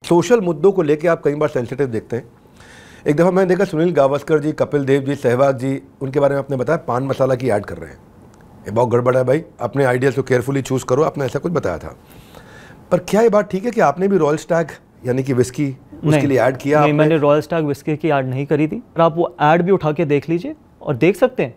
Social मुद्दों को लेके आप कई बार सेंसिटिव देखते हैं। एक दफ़ा मैंने देखा सुनील गावस्कर जी, कपिल देव जी, सहवाग जी, उनके बारे में आपने बताया पान मसाला की ऐड कर रहे हैं। ये बहुत गड़बड़ है भाई, अपने आइडियाज़ को केयरफुली चूज़ करो, आपने ऐसा कुछ बताया था। पर क्या ये बात ठीक है कि आपने भी रॉयल स्टैग यानी कि विस्की उसके लिए ऐड किया? नहीं, मैंने रॉयल स्टैग विस्की की ऐड नहीं करी थी। और आप वो ऐड भी उठा के देख लीजिए और देख सकते हैं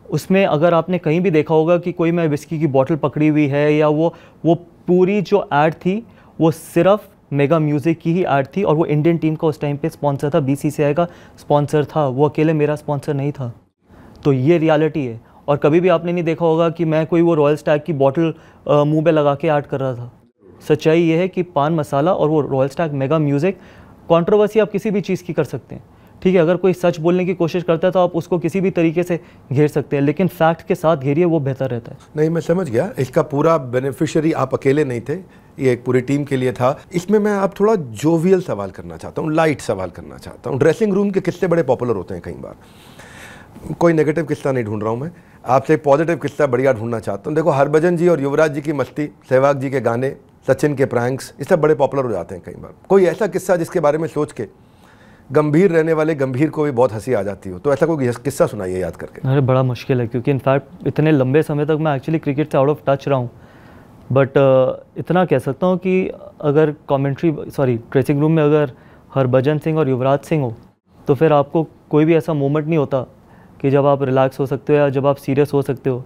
उसमें, अगर आपने कहीं भी देखा होगा कि कोई मैं विस्की की बॉटल पकड़ी हुई है, या वो पूरी जो ऐड थी वो सिर्फ मेगा म्यूज़िक की ही ऐड थी, और वो इंडियन टीम का उस टाइम पे स्पॉन्सर था, बीसीसीआई का स्पॉन्सर था, वो अकेले मेरा स्पॉन्सर नहीं था। तो ये रियलिटी है। और कभी भी आपने नहीं देखा होगा कि मैं कोई वो रॉयल स्टैग की बॉटल मुंह पे लगा के ऐड कर रहा था। सच्चाई ये है कि पान मसाला और वो royal Stag mega music, controversy आप किसी भी चीज़ की कर सकते हैं, ठीक है। अगर कोई सच बोलने की कोशिश करता है तो आप उसको किसी भी तरीके से घेर सकते हैं, लेकिन फैक्ट के साथ घेरिए, वो बेहतर रहता है। नहीं, मैं समझ गया, इसका पूरा बेनिफिशियरी आप अकेले नहीं थे, ये एक पूरी टीम के लिए था। इसमें मैं अब थोड़ा जोवियल सवाल करना चाहता हूँ, लाइट सवाल करना चाहता हूँ। ड्रेसिंग रूम के किस्से बड़े पॉपुलर होते हैं कई बार, कोई नेगेटिव किस्सा नहीं ढूंढ रहा हूँ मैं, आपसे एक पॉजिटिव किस्सा बढ़िया ढूंढना चाहता हूँ। देखो, हरभजन जी और युवराज जी की मस्ती, सहवाग जी के गाने, सचिन के प्रैंक्स, ये सब बड़े पॉपुलर हो जाते हैं कई बार। कोई ऐसा किस्सा जिसके बारे में सोच के गंभीर रहने वाले गंभीर को भी बहुत हंसी आ जाती हो, तो ऐसा कोई किस्सा सुनाइए याद करके। अरे बड़ा मुश्किल है, क्योंकि इनफैक्ट इतने लंबे समय तक मैं एक्चुअली क्रिकेट से आउट ऑफ टच रहा हूँ। बट इतना कह सकता हूँ कि अगर ड्रेसिंग रूम में अगर हरभजन सिंह और युवराज सिंह हो, तो फिर आपको कोई भी ऐसा मोमेंट नहीं होता कि जब आप रिलैक्स हो सकते हो या जब आप सीरियस हो सकते हो।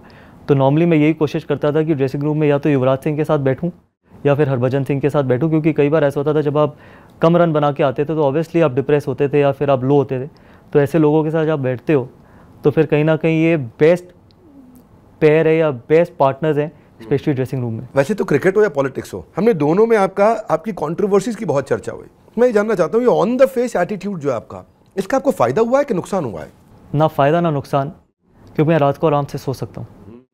तो नॉर्मली मैं यही कोशिश करता था कि ड्रेसिंग रूम में या तो युवराज सिंह के साथ बैठूं या फिर हरभजन सिंह के साथ बैठूं, क्योंकि कई बार ऐसा होता था जब आप कम रन बना के आते थे तो ऑब्वियसली आप डिप्रेस होते थे या फिर आप लो होते थे। तो ऐसे लोगों के साथ जब आप बैठते हो तो फिर कहीं ना कहीं ये बेस्ट पेयर है या बेस्ट पार्टनर्स हैं, स्पेशली ड्रेसिंग रूम में। वैसे तो क्रिकेट हो या पॉलिटिक्स हो, हमने दोनों में आपकी कंट्रोवर्सीज की बहुत चर्चा हुई। मैं ये जानना चाहता हूँ, ये ऑन द फेस एटीट्यूड जो है आपका, इसका आपको फ़ायदा हुआ है कि नुकसान हुआ है? ना फ़ायदा ना नुकसान, क्योंकि मैं रात को आराम से सो सकता हूँ।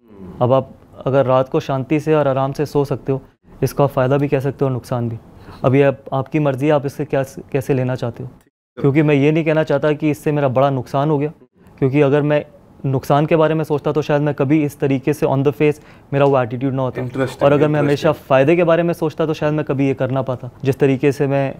अब आप अगर रात को शांति से और आराम से सो सकते हो, इसका फ़ायदा भी कह सकते हो और नुकसान भी। अब ये आपकी मर्ज़ी है, आप इससे कैसे लेना चाहते हो। क्योंकि मैं ये नहीं कहना चाहता कि इससे मेरा बड़ा नुकसान हो गया, क्योंकि अगर मैं नुकसान के बारे में सोचता तो शायद मैं कभी इस तरीके से ऑन द फेस मेरा वो एटीट्यूड ना होता, और अगर मैं हमेशा फ़ायदे के बारे में सोचता तो शायद मैं कभी ये कर ना पाता। जिस तरीके से मैं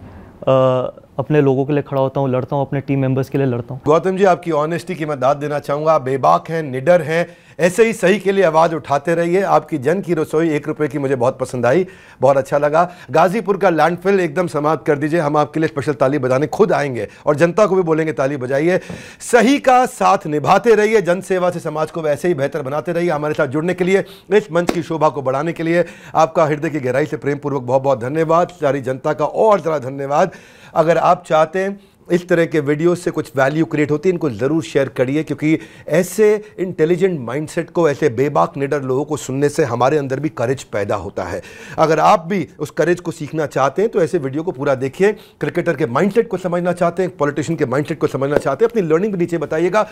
अपने लोगों के लिए खड़ा होता हूँ, लड़ता हूँ, अपने टीम मेंबर्स के लिए लड़ता हूँ। गौतम जी, आपकी ऑनेस्टी की मैं दाद देना चाहूँगा। बेबाक हैं, निडर हैं, ऐसे ही सही के लिए आवाज़ उठाते रहिए। आपकी जन की रसोई 1 रुपये की मुझे बहुत पसंद आई, बहुत अच्छा लगा। गाजीपुर का लैंडफिल एकदम समाप्त कर दीजिए, हम आपके लिए स्पेशल ताली बजाने खुद आएंगे और जनता को भी बोलेंगे ताली बजाइए। सही का साथ निभाते रहिए, जन सेवा से समाज को वैसे ही बेहतर बनाते रहिए। हमारे साथ जुड़ने के लिए, इस मंच की शोभा को बढ़ाने के लिए आपका हृदय की गहराई से प्रेम पूर्वक बहुत बहुत धन्यवाद। सारी जनता का और ज़रा धन्यवाद। अगर आप चाहते हैं इस तरह के वीडियोस से कुछ वैल्यू क्रिएट होती है, इनको ज़रूर शेयर करिए, क्योंकि ऐसे इंटेलिजेंट माइंडसेट को, ऐसे बेबाक निडर लोगों को सुनने से हमारे अंदर भी करेज पैदा होता है। अगर आप भी उस करेज को सीखना चाहते हैं तो ऐसे वीडियो को पूरा देखिए। क्रिकेटर के माइंडसेट को समझना चाहते हैं, पॉलिटिशियन के माइंडसेट को समझना चाहते हैं, अपनी लर्निंग भी नीचे बताइएगा।